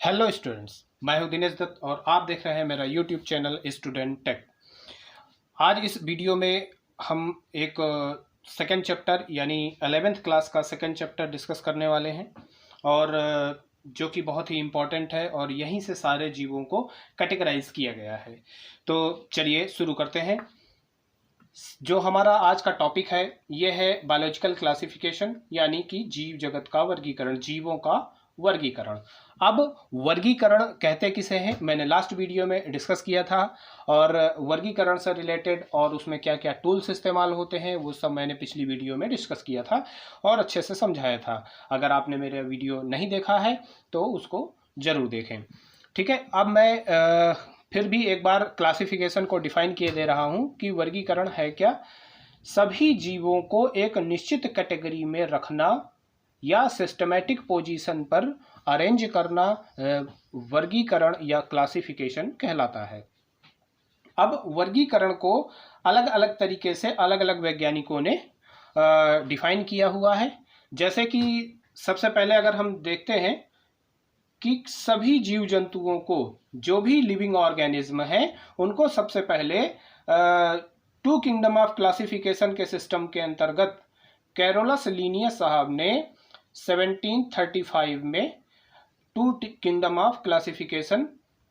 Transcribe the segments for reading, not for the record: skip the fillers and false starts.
Hello students, मैं हूं दिनेश दत्त और आप देख रहे हैं मेरा यूट्यूब चैनल स्टूडेंट टेक। आज इस वीडियो में हम एक सेकेंड चैप्टर यानी 11th क्लास का सेकेंड चैप्टर डिस्कस करने वाले हैं और जो कि बहुत ही इम्पोर्टेंट है और यहीं से सारे जीवों को कैटेगराइज किया गया है। तो चलिए शुरू करते हैं। जो हमारा आज का टॉपिक है ये है बायोलॉजिकल क्लासिफिकेशन यानी कि जीव जगत का वर्गीकरण, जीवों का वर्गीकरण। अब वर्गीकरण कहते किसे हैं मैंने लास्ट वीडियो में डिस्कस किया था और वर्गीकरण से रिलेटेड और उसमें क्या क्या टूल्स इस्तेमाल होते हैं वो सब मैंने पिछली वीडियो में डिस्कस किया था और अच्छे से समझाया था। अगर आपने मेरा वीडियो नहीं देखा है तो उसको ज़रूर देखें। ठीक है, अब मैं फिर भी एक बार क्लासिफिकेशन को डिफाइन किए दे रहा हूं कि वर्गीकरण है क्या। सभी जीवों को एक निश्चित कैटेगरी में रखना या सिस्टमैटिक पोजीशन पर अरेंज करना वर्गीकरण या क्लासिफिकेशन कहलाता है। अब वर्गीकरण को अलग अलग तरीके से अलग अलग वैज्ञानिकों ने डिफाइन किया हुआ है। जैसे कि सबसे पहले अगर हम देखते हैं कि सभी जीव जंतुओं को, जो भी लिविंग ऑर्गेनिज्म है, उनको सबसे पहले टू किंगडम ऑफ क्लासिफिकेशन के सिस्टम के अंतर्गत कैरोलस लिनियस साहब ने 1735 में टू किंगडम ऑफ क्लासिफिकेशन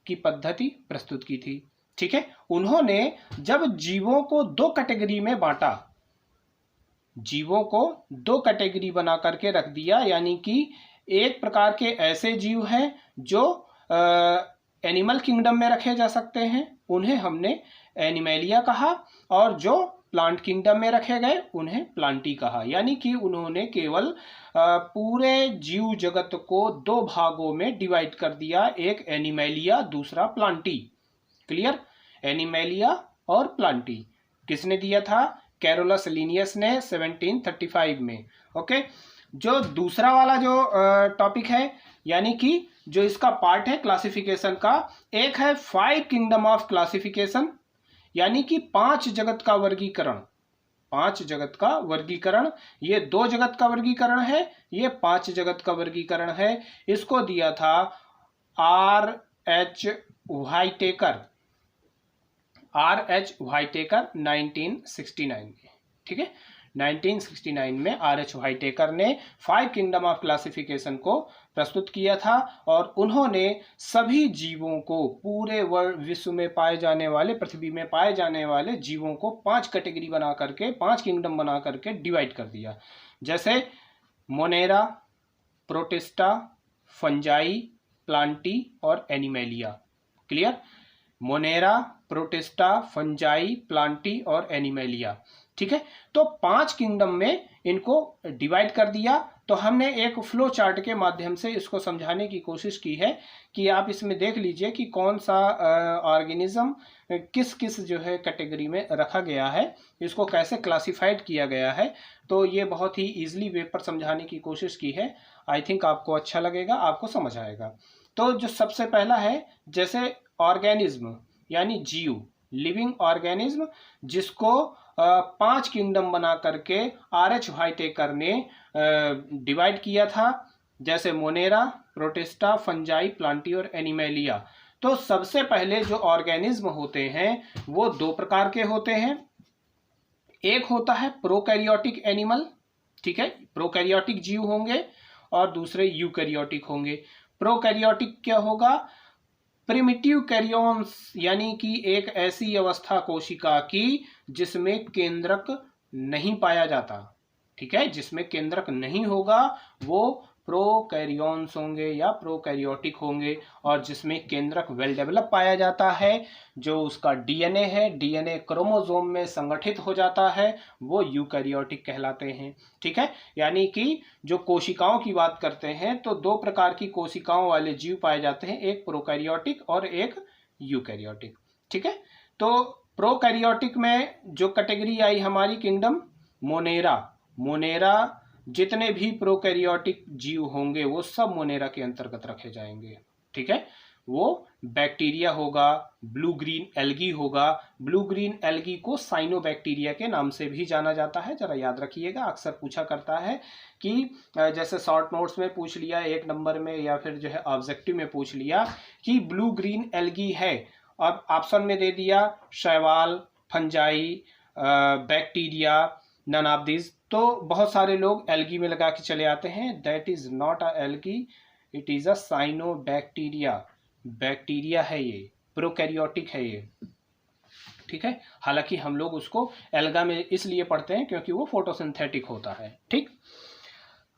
की पद्धति प्रस्तुत की थी। ठीक है, उन्होंने जब जीवों को दो कैटेगरी में बांटा, जीवों को दो कैटेगरी बना करके रख दिया, यानी कि एक प्रकार के ऐसे जीव हैं जो एनिमल किंगडम में रखे जा सकते हैं, उन्हें हमने एनिमेलिया कहा, और जो प्लांट किंगडम में रखे गए उन्हें प्लांटी कहा। यानी कि उन्होंने केवल पूरे जीव जगत को दो भागों में डिवाइड कर दिया, एक एनिमेलिया दूसरा प्लांटी। क्लियर? एनिमेलिया और प्लांटी किसने दिया था? कैरोलस लिनियस ने 1735 में। ओके, जो दूसरा वाला जो टॉपिक है यानी कि जो इसका पार्ट है क्लासिफिकेशन का, एक है 5 किंगडम ऑफ क्लासिफिकेशन यानी कि 5 जगत का वर्गीकरण। 5 जगत का वर्गीकरण, ये 2 जगत का वर्गीकरण है, ये 5 जगत का वर्गीकरण है। इसको दिया था R.H. व्हाइटेकर, R.H. व्हाइटेकर 1969 में। ठीक है, 1969 में R.H. व्हाइटेकर ने 5 किंगडम ऑफ क्लासिफिकेशन को प्रस्तुत किया था और उन्होंने सभी जीवों को, पूरे वर्ल्ड विश्व में पाए जाने वाले, पृथ्वी में पाए जाने वाले जीवों को 5 कैटेगरी बना करके, 5 किंगडम बना करके डिवाइड कर दिया। जैसे मोनेरा, प्रोटिस्टा, फंजाई, प्लांटी और animalia. Clear? Monera, protista, fungi, Plantae और एनिमेलिया। ठीक है, तो 5 किंगडम में इनको डिवाइड कर दिया। तो हमने एक फ्लो चार्ट के माध्यम से इसको समझाने की कोशिश की है कि आप इसमें देख लीजिए कि कौन सा ऑर्गेनिज्म किस किस जो है कैटेगरी में रखा गया है, इसको कैसे क्लासिफाइड किया गया है। तो ये बहुत ही ईजिली वे पर समझाने की कोशिश की है। आई थिंक आपको अच्छा लगेगा, आपको समझ आएगा। तो जो सबसे पहला है, जैसे ऑर्गेनिज्म यानी जीव, लिविंग ऑर्गेनिज्म, जिसको 5 किंगडम बना करके R.H. व्हाइटेकर ने डिवाइड किया था, जैसे मोनेरा, प्रोटिस्टा, फंजाई, प्लांटी और एनिमेलिया। तो सबसे पहले जो ऑर्गेनिज्म होते हैं वो 2 प्रकार के होते हैं। एक होता है प्रोकैरियोटिक एनिमल, ठीक है, प्रोकैरियोटिक जीव होंगे, और दूसरे यूकैरियोटिक होंगे। प्रोकैरियोटिक क्या होगा? प्रिमिटिव कैरियॉन्स, यानी कि एक ऐसी अवस्था कोशिका की जिसमें केंद्रक नहीं पाया जाता। ठीक है, जिसमें केंद्रक नहीं होगा वो प्रोकैरियॉन्स होंगे या प्रोकैरियोटिक होंगे, और जिसमें केंद्रक वेल डेवलप पाया जाता है, जो उसका डीएनए है, डीएनए क्रोमोसोम में संगठित हो जाता है, वो यूकैरियोटिक कहलाते हैं। ठीक है, यानी कि जो कोशिकाओं की बात करते हैं तो 2 प्रकार की कोशिकाओं वाले जीव पाए जाते हैं, एक प्रोकैरियोटिक और एक यूकैरियोटिक। ठीक है, तो प्रोकैरियोटिक में जो कैटेगरी आई हमारी किंगडम, मोनेरा। मोनेरा, जितने भी प्रोकैरियोटिक जीव होंगे वो सब मोनेरा के अंतर्गत रखे जाएंगे। ठीक है, वो बैक्टीरिया होगा, ब्लू ग्रीन एल्गी होगा। ब्लू ग्रीन एल्गी को साइनोबैक्टीरिया के नाम से भी जाना जाता है, जरा याद रखिएगा। अक्सर पूछा करता है कि जैसे शॉर्ट नोट्स में पूछ लिया 1 नंबर में, या फिर जो है ऑब्जेक्टिव में पूछ लिया कि ब्लू ग्रीन एल्गी है, अब ऑप्शन में दे दिया शैवाल, fungi, bacteria, none of this, तो बहुत सारे लोग एल्गी में लगा के चले आते हैं। That is not a algae, it is a cyanobacteria. Bacteria है ये, प्रोकैरियोटिक है ये, ठीक है। हालांकि हम लोग उसको एल्गा में इसलिए पढ़ते हैं क्योंकि वो फोटोसिंथेटिक होता है, ठीक।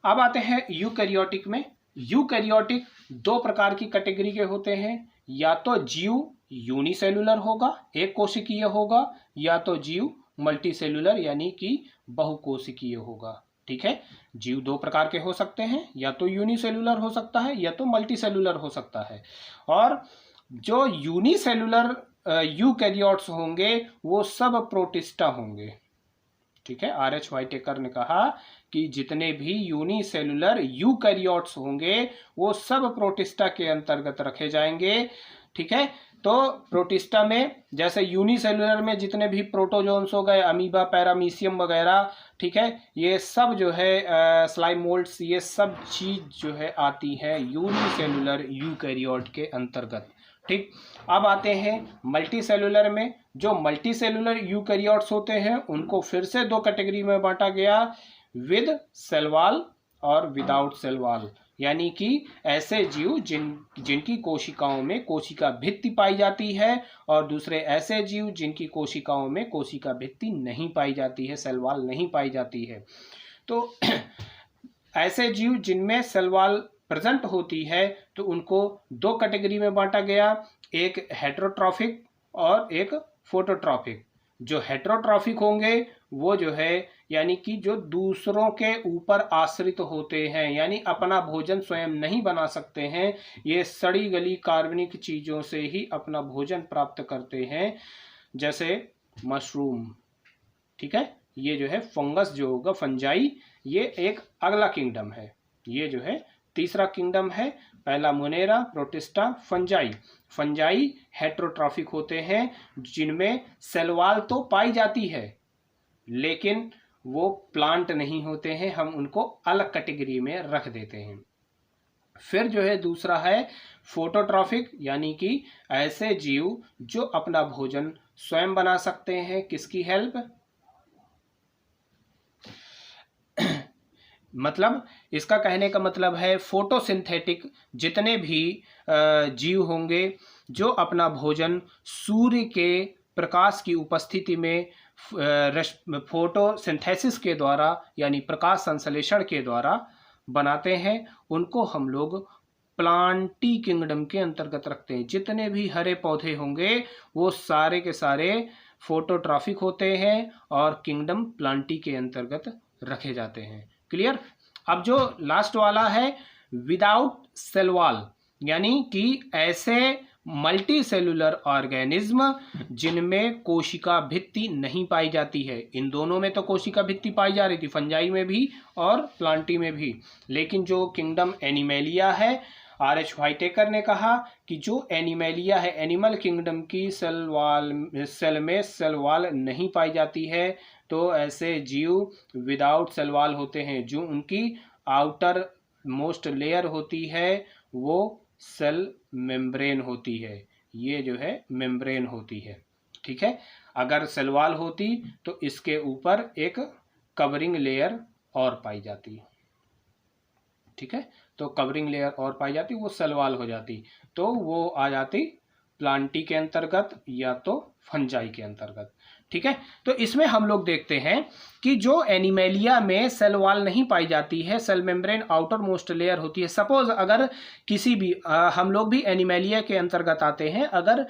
अब आते हैं यूकैरियोटिक में। यूकैरियोटिक 2 प्रकार की कैटेगरी के होते हैं, या तो जीव यूनिसेलुलर होगा, एक कोशिकीय होगा, या तो जीव मल्टीसेलुलर यानी कि बहुकोशिकीय होगा, ठीक है। जीव 2 प्रकार के हो सकते हैं, या तो यूनिसेलुलर हो सकता है या तो मल्टीसेलुलर हो सकता है। और जो यूनिसेलुलर यूकैरियोट्स होंगे वो सब प्रोटिस्टा होंगे, ठीक है। R.H. व्हाइटेकर ने कहा कि जितने भी यूनिसेलुलर यूकैरियोट्स होंगे वो सब प्रोटिस्टा के अंतर्गत रखे जाएंगे, ठीक है। तो प्रोटिस्टा में जैसे यूनिसेलुलर में जितने भी प्रोटोजोन्स हो गए, अमीबा, पैरामीशियम वगैरह, ठीक है, ये सब जो है स्लाइम मोल्ड्स, ये सब चीज जो है आती है यूनिसेलुलर यूकैरियोट के अंतर्गत, ठीक। अब आते हैं मल्टी सेलुलर में। जो मल्टी सेलुलर यूकैरियोट्स होते हैं उनको फिर से 2 कैटेगरी में बांटा गया, विद सेल वॉल और विदाउट सेल वॉल, यानी कि ऐसे जीव जिनकी कोशिकाओं में कोशिका भित्ति पाई जाती है, और दूसरे ऐसे जीव जिनकी कोशिकाओं में कोशिका भित्ति नहीं पाई जाती है, सेल वॉल नहीं पाई जाती है। तो ऐसे जीव जिनमें सेल वॉल प्रेजेंट होती है तो उनको 2 कैटेगरी में बांटा गया, एक हेटेरोट्रॉफिक और एक फोटोट्रॉफिक। जो हेटेरोट्रॉफिक होंगे वो जो है यानी कि जो दूसरों के ऊपर आश्रित होते हैं, यानी अपना भोजन स्वयं नहीं बना सकते हैं, ये सड़ी गली कार्बनिक चीज़ों से ही अपना भोजन प्राप्त करते हैं, जैसे मशरूम, ठीक है। ये जो है फंगस जो होगा, फंजाई, ये एक अगला किंगडम है। ये जो है तीसरा किंगडम है, पहला Monera, protista, fungi. Fungi heterotrophic होते हैं जिनमें सेल वॉल तो पाई जाती है लेकिन वो प्लांट नहीं होते हैं, हम उनको अलग कैटेगरी में रख देते हैं। फिर जो है दूसरा है फोटोट्रॉफिक, यानी कि ऐसे जीव जो अपना भोजन स्वयं बना सकते हैं, किसकी हेल्प, मतलब इसका कहने का मतलब है फोटोसिंथेटिक जितने भी जीव होंगे जो अपना भोजन सूर्य के प्रकाश की उपस्थिति में फोटोसिंथेसिस के द्वारा यानी प्रकाश संश्लेषण के द्वारा बनाते हैं, उनको हम लोग प्लांटी किंगडम के अंतर्गत रखते हैं। जितने भी हरे पौधे होंगे वो सारे के सारे फोटोट्रॉफिक होते हैं और किंगडम प्लांटी के अंतर्गत रखे जाते हैं। क्लियर। अब जो लास्ट वाला है विदाउट सेल वॉल, यानी कि ऐसे मल्टी सेलुलर ऑर्गेनिज्म जिनमें कोशिका भित्ति नहीं पाई जाती है। इन दोनों में तो कोशिका भित्ति पाई जा रही थी, फंजाई में भी और प्लांटी में भी, लेकिन जो किंगडम एनिमेलिया है, R.H. व्हाइटेकर ने कहा कि जो एनिमेलिया है, एनिमल किंगडम की सेल में सेल वॉल नहीं पाई जाती है, तो ऐसे जीव विदाउट सेल वॉल होते हैं। जो उनकी आउटर मोस्ट लेयर होती है वो सेल मेम्ब्रेन होती है, ये जो है मेम्ब्रेन होती है, ठीक है। अगर सेल वॉल होती तो इसके ऊपर एक कवरिंग लेयर और पाई जाती, ठीक है। तो कवरिंग लेयर और पाई जाती, वो सेल वॉल हो जाती, तो वो आ जाती प्लांटी के अंतर्गत या तो फंजाई के अंतर्गत, ठीक है। तो इसमें हम लोग देखते हैं कि जो एनिमेलिया में सेल वॉल नहीं पाई जाती है, cell membrane outermost layer होती है। सपोज अगर किसी भी हम लोग भी एनिमेलिया के अंतर्गत आते हैं, अगर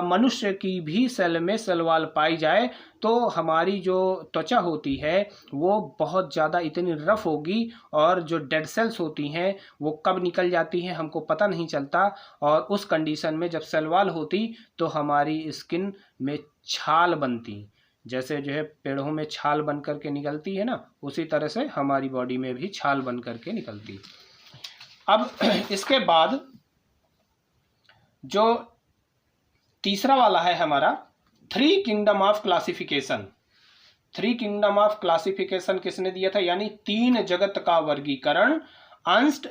मनुष्य की भी सेल में सेल वॉल पाई जाए तो हमारी जो त्वचा होती है वो बहुत ज़्यादा इतनी रफ होगी और जो डेड सेल्स होती हैं वो कब निकल जाती हैं हमको पता नहीं चलता, और उस कंडीशन में जब सेल वॉल होती तो हमारी स्किन में छाल बनती, जैसे जो है पेड़ों में छाल बन करके निकलती है ना, उसी तरह से हमारी बॉडी में भी छाल बन करके निकलती। अब इसके बाद जो तीसरा वाला है हमारा three kingdom of classification. Three kingdom of classification किसने दिया था, यानी तीन जगत का वर्गीकरण अर्नस्ट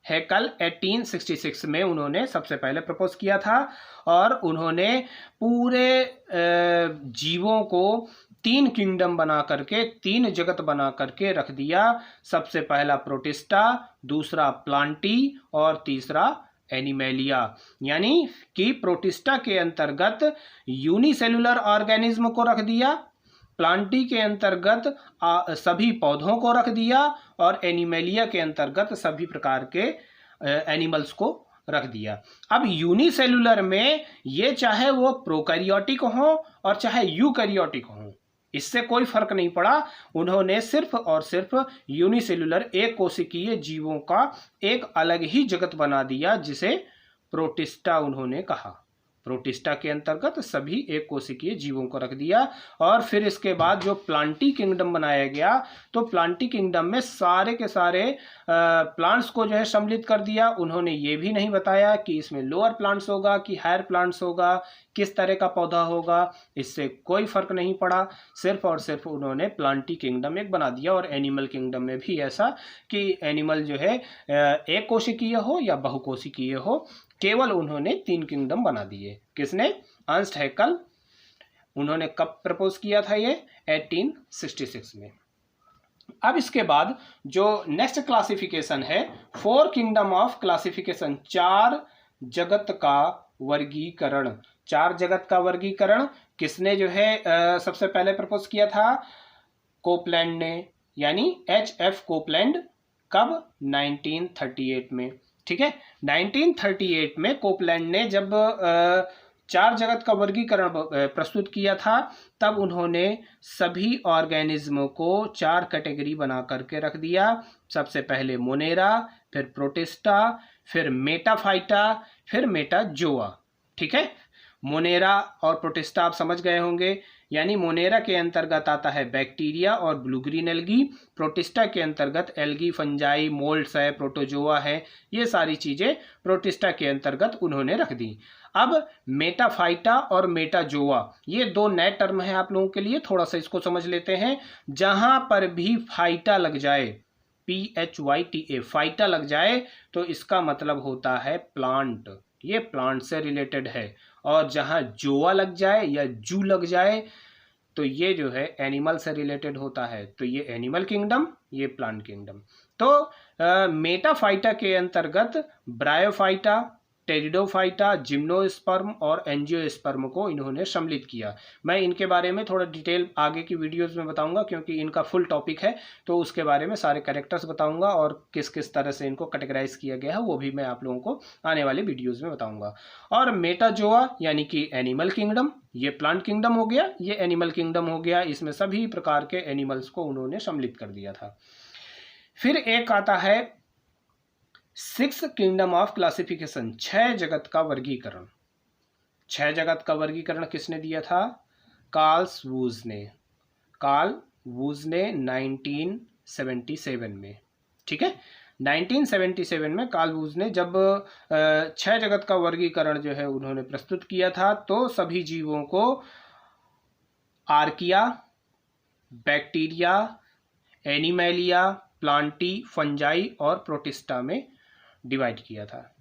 हैकल 1866 में उन्होंने सबसे पहले प्रपोज किया था। और उन्होंने पूरे जीवों को तीन किंगडम बना करके, तीन जगत बना करके रख दिया। सबसे पहला प्रोटिस्टा, दूसरा प्लांटी और तीसरा एनिमेलिया। यानी कि प्रोटिस्टा के अंतर्गत यूनिसेलुलर ऑर्गेनिज्म को रख दिया, प्लांटी के अंतर्गत सभी पौधों को रख दिया और एनिमेलिया के अंतर्गत सभी प्रकार के एनिमल्स को रख दिया। अब यूनिसेलुलर में ये चाहे वो प्रोकैरियोटिक हो और चाहे यूकैरियोटिक हो, इससे कोई फर्क नहीं पड़ा। उन्होंने सिर्फ और सिर्फ यूनिसेलुलर एक कोशिकीय जीवों का एक अलग ही जगत बना दिया, जिसे प्रोटिस्टा उन्होंने कहा। प्रोटिस्टा के अंतर्गत सभी एक कोशिकीय जीवों को रख दिया। और फिर इसके बाद जो प्लांटी किंगडम बनाया गया, तो प्लांटी किंगडम में सारे के सारे प्लांट्स को जो है सम्मिलित कर दिया। उन्होंने ये भी नहीं बताया कि इसमें लोअर प्लांट्स होगा कि हायर प्लांट्स होगा, किस तरह का पौधा होगा, इससे कोई फर्क नहीं पड़ा। सिर्फ और सिर्फ उन्होंने प्लांटी किंगडम एक बना दिया। और एनिमल किंगडम में भी ऐसा कि एनिमल जो है एक कोशिकीय हो या बहुकोशिकीय हो, केवल उन्होंने तीन किंगडम बना दिए। किसने? अर्नस्ट हैकल। उन्होंने कब प्रपोज किया था ये? 1866 में। अब इसके बाद जो नेक्स्ट क्लासिफिकेशन है, फोर किंगडम ऑफ क्लासिफिकेशन, चार जगत का वर्गीकरण। चार जगत का वर्गीकरण किसने जो है सबसे पहले प्रपोज किया था? कोपलैंड ने, यानी HF कोपलैंड। कब? 1938 में। ठीक है, 1938 में कोपलैंड ने जब चार जगत का वर्गीकरण प्रस्तुत किया था, तब उन्होंने सभी ऑर्गेनिज्मों को चार कैटेगरी बना करके रख दिया। सबसे पहले मोनेरा, फिर प्रोटिस्टा, फिर मेटाफाइटा, फिर मेटाजोआ। ठीक है, मोनेरा और प्रोटिस्टा आप समझ गए होंगे। यानी मोनेरा के अंतर्गत आता है बैक्टीरिया और ब्लू ग्रीन एल्गी, प्रोटिस्टा के अंतर्गत एल्गी, फंजाई, मोल्ड्स है, प्रोटोजोआ है, ये सारी चीजें प्रोटिस्टा के अंतर्गत उन्होंने रख दी। अब मेटाफाइटा और मेटाजोआ, ये दो नए टर्म हैं आप लोगों के लिए, थोड़ा सा इसको समझ लेते हैं। जहां पर भी फाइटा लग जाए, PHYTA, फाइटा लग जाए, तो इसका मतलब होता है प्लांट, ये प्लांट से रिलेटेड है। और जहां जोआ लग जाए या जू लग जाए, तो ये जो है एनिमल से रिलेटेड होता है। तो ये एनिमल किंगडम, ये प्लांट किंगडम। तो मेटाफाइटा के अंतर्गत ब्रायोफाइटा, टेरिडोफाइटा, जिम्नोस्पर्म और एंजियोस्पर्म को इन्होंने सम्मिलित किया। मैं इनके बारे में थोड़ा डिटेल आगे की वीडियोस में बताऊंगा, क्योंकि इनका फुल टॉपिक है, तो उसके बारे में सारे कैरेक्टर्स बताऊंगा और किस किस तरह से इनको कैटेगराइज किया गया है वो भी मैं आप लोगों को आने वाले वीडियोज़ में बताऊंगा। और मेटाजोआ यानी कि एनिमल किंगडम, ये प्लांट किंगडम हो गया, ये एनिमल किंगडम हो गया। इसमें सभी प्रकार के एनिमल्स को उन्होंने सम्मिलित कर दिया था। फिर एक आता है सिक्स किंगडम ऑफ क्लासिफिकेशन, छह जगत का वर्गीकरण। छह जगत का वर्गीकरण किसने दिया था? कार्ल वूज ने। कार्ल वूज ने 1977 में। ठीक है, 1977 में कार्ल वूज ने जब छह जगत का वर्गीकरण जो है उन्होंने प्रस्तुत किया था, तो सभी जीवों को archaea, bacteria, animalia, Plantae, fungi और प्रोटिस्टा में डिवाइड किया था।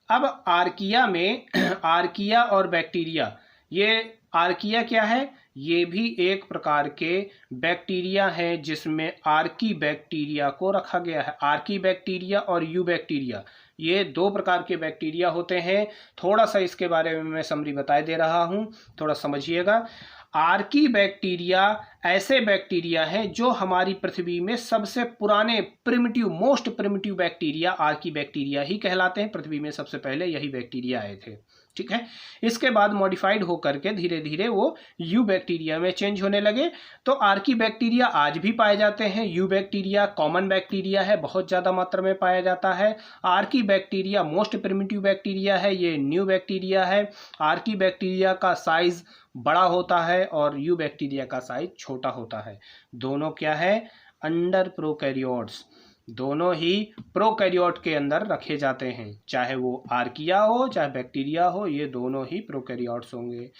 अब आर्किया में आर्किया और बैक्टीरिया, ये आर्किया क्या है? ये भी एक प्रकार के बैक्टीरिया है, जिसमें आर्की बैक्टीरिया को रखा गया है। आर्की बैक्टीरिया और यू बैक्टीरिया, ये दो प्रकार के बैक्टीरिया होते हैं। थोड़ा सा इसके बारे में मैं समरी बताए दे रहा हूं, थोड़ा समझिएगा। आर्की बैक्टीरिया ऐसे बैक्टीरिया हैं जो हमारी पृथ्वी में सबसे पुराने primitive, most primitive bacteria archaea bacteria ही कहलाते हैं। पृथ्वी में सबसे पहले यही बैक्टीरिया आए थे। ठीक है, इसके बाद मॉडिफाइड होकर के धीरे धीरे वो यू बैक्टीरिया में चेंज होने लगे। तो आर्की बैक्टीरिया आज भी पाए जाते हैं। यू बैक्टीरिया कॉमन बैक्टीरिया है, बहुत ज़्यादा मात्रा में पाया जाता है। Archie bacteria most primitive bacteria है, ये न्यू बैक्टीरिया है। आर्की बैक्टीरिया का साइज बड़ा होता है और यू बैक्टीरिया का साइज छोटा होता है। दोनों क्या है? Under prokaryotes. दोनों ही प्रोकैरियोट के अंदर रखे जाते हैं, चाहे वो आर्किया हो चाहे बैक्टीरिया हो, ये दोनों ही प्रोकैरियोट्स होंगे।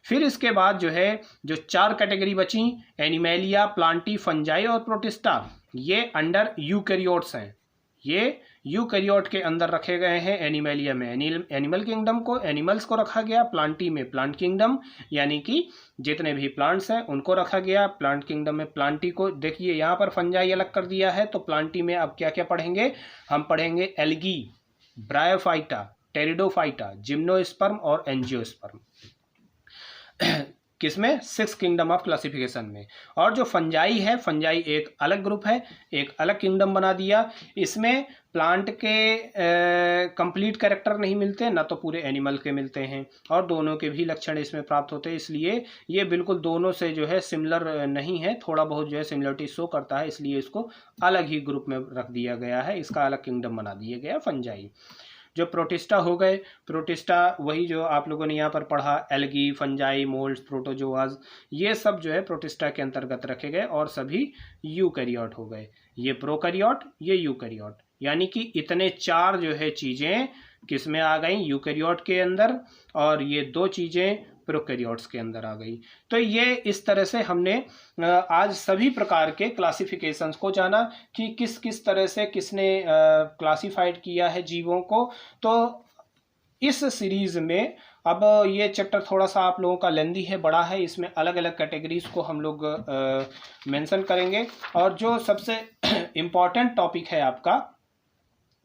फिर इसके बाद जो है जो 4 कैटेगरी बची, एनिमेलिया, प्लांटी, फंजाई और प्रोटिस्टा, ये अंडर यूकैरियोट्स हैं। ये यूकैरियोट के अंदर रखे गए हैं। एनिमेलिया में एनिमल किंगडम को, एनिमल्स को रखा गया। प्लांटी में प्लांट किंगडम यानी कि जितने भी प्लांट्स हैं उनको रखा गया। प्लांट किंगडम में प्लांटी को, देखिए यहाँ पर फंजाई अलग कर दिया है, तो प्लांटी में अब क्या क्या पढ़ेंगे हम, पढ़ेंगे एल्गी, ब्रायोफाइटा, टेरिडोफाइटा, जिम्नोस्पर्म और एंजियोस्पर्म। किसमें? 6 किंगडम ऑफ क्लासिफिकेशन में। और जो फंजाई है, फंजाई एक अलग ग्रुप है, एक अलग किंगडम बना दिया। इसमें प्लांट के कंप्लीट कैरेक्टर नहीं मिलते, ना तो पूरे एनिमल के मिलते हैं, और दोनों के भी लक्षण इसमें प्राप्त होते हैं, इसलिए ये बिल्कुल दोनों से जो है सिमिलर नहीं है, थोड़ा बहुत जो है सिमिलरिटी शो करता है, इसलिए इसको अलग ही ग्रुप में रख दिया गया है, इसका अलग किंगडम बना दिया गया फंजाई। जो प्रोटिस्टा हो गए, प्रोटिस्टा वही जो आप लोगों ने यहाँ पर पढ़ा, एल्गी, फंजाई, मोल्ड्स, प्रोटोजोआज, ये सब जो है प्रोटिस्टा के अंतर्गत रखे गए और सभी यूकैरियोट हो गए। ये प्रोकैरियोट, ये यूकैरियोट, यानी कि इतने 4 जो है चीज़ें किस में आ गई? यूकैरियोट के अंदर, और ये 2 चीज़ें प्रोकैरियोट्स के अंदर आ गई। तो ये इस तरह से हमने आज सभी प्रकार के क्लासिफिकेशंस को जाना कि किस किस तरह से किसने क्लासिफाइड किया है जीवों को। तो इस सीरीज में अब ये चैप्टर थोड़ा सा आप लोगों का लेंदी है, बड़ा है, इसमें अलग अलग कैटेगरीज को हम लोग मेंशन करेंगे, और जो सबसे इम्पॉर्टेंट टॉपिक है आपका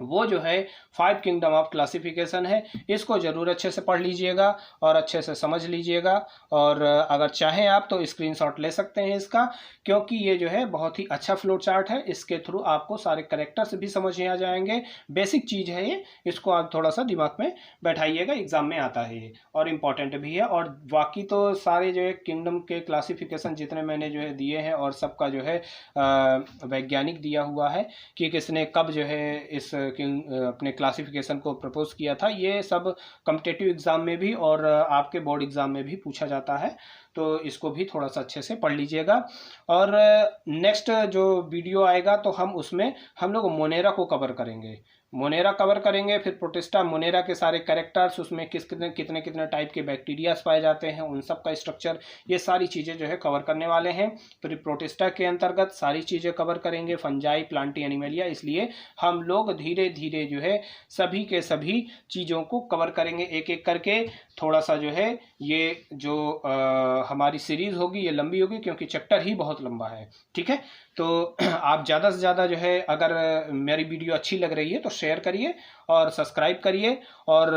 वो जो है 5 किंगडम ऑफ क्लासिफिकेशन है। इसको ज़रूर अच्छे से पढ़ लीजिएगा और अच्छे से समझ लीजिएगा, और अगर चाहें आप तो स्क्रीनशॉट ले सकते हैं इसका, क्योंकि ये जो है बहुत ही अच्छा फ्लो चार्ट है। इसके थ्रू आपको सारे कैरेक्टर्स भी समझ में आ जाएंगे। बेसिक चीज़ है ये, इसको आप थोड़ा सा दिमाग में बैठाइएगा, एग्जाम में आता है ये, और इम्पॉर्टेंट भी है। और बाकी तो सारे जो है किंगडम के क्लासिफिकेशन जितने मैंने जो है दिए हैं, और सबका जो है वैज्ञानिक दिया हुआ है कि किसने कब जो है इस अपने क्लासिफिकेशन को प्रपोज किया था, ये सब कॉम्पिटिटिव एग्जाम में भी और आपके बोर्ड एग्जाम में भी पूछा जाता है। तो इसको भी थोड़ा सा अच्छे से पढ़ लीजिएगा। और नेक्स्ट जो वीडियो आएगा तो हम उसमें हम लोग मोनेरा को कवर करेंगे, मोनेरा कवर करेंगे, फिर प्रोटिस्टा, मोनेरा के सारे कैरेक्टर्स, उसमें कितने कितने टाइप के बैक्टीरियाज पाए जाते हैं, उन सब का स्ट्रक्चर, ये सारी चीज़ें जो है कवर करने वाले हैं। फिर प्रोटिस्टा के अंतर्गत सारी चीज़ें कवर करेंगे, फंजाई, प्लांटी, एनिमेलिया, इसलिए हम लोग धीरे धीरे जो है सभी के सभी चीज़ों को कवर करेंगे एक एक करके। थोड़ा सा जो है ये जो हमारी सीरीज़ होगी ये लंबी होगी, क्योंकि चैप्टर ही बहुत लंबा है, ठीक है। तो आप ज़्यादा से ज़्यादा जो है अगर मेरी वीडियो अच्छी लग रही है तो शेयर करिए और सब्सक्राइब करिए, और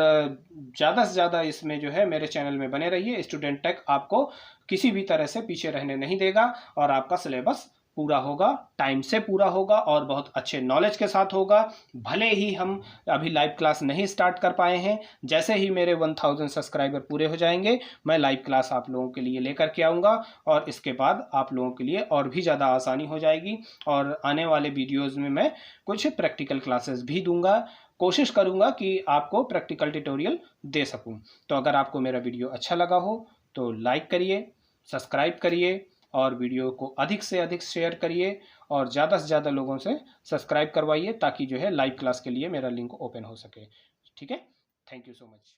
ज़्यादा से ज़्यादा इसमें जो है मेरे चैनल में बने रहिए। स्टूडेंट टेक आपको किसी भी तरह से पीछे रहने नहीं देगा, और आपका सिलेबस पूरा होगा, टाइम से पूरा होगा, और बहुत अच्छे नॉलेज के साथ होगा। भले ही हम अभी लाइव क्लास नहीं स्टार्ट कर पाए हैं, जैसे ही मेरे 1000 सब्सक्राइबर पूरे हो जाएंगे मैं लाइव क्लास आप लोगों के लिए लेकर के आऊँगा, और इसके बाद आप लोगों के लिए और भी ज़्यादा आसानी हो जाएगी। और आने वाले वीडियोज़ में मैं कुछ प्रैक्टिकल क्लासेस भी दूंगा, कोशिश करूंगा कि आपको प्रैक्टिकल ट्यूटोरियल दे सकूं। तो अगर आपको मेरा वीडियो अच्छा लगा हो तो लाइक करिए, सब्सक्राइब करिए, और वीडियो को अधिक से अधिक शेयर करिए, और ज़्यादा से ज़्यादा लोगों से सब्सक्राइब करवाइए, ताकि जो है लाइव क्लास के लिए मेरा लिंक ओपन हो सके, ठीक है। Thank you so much.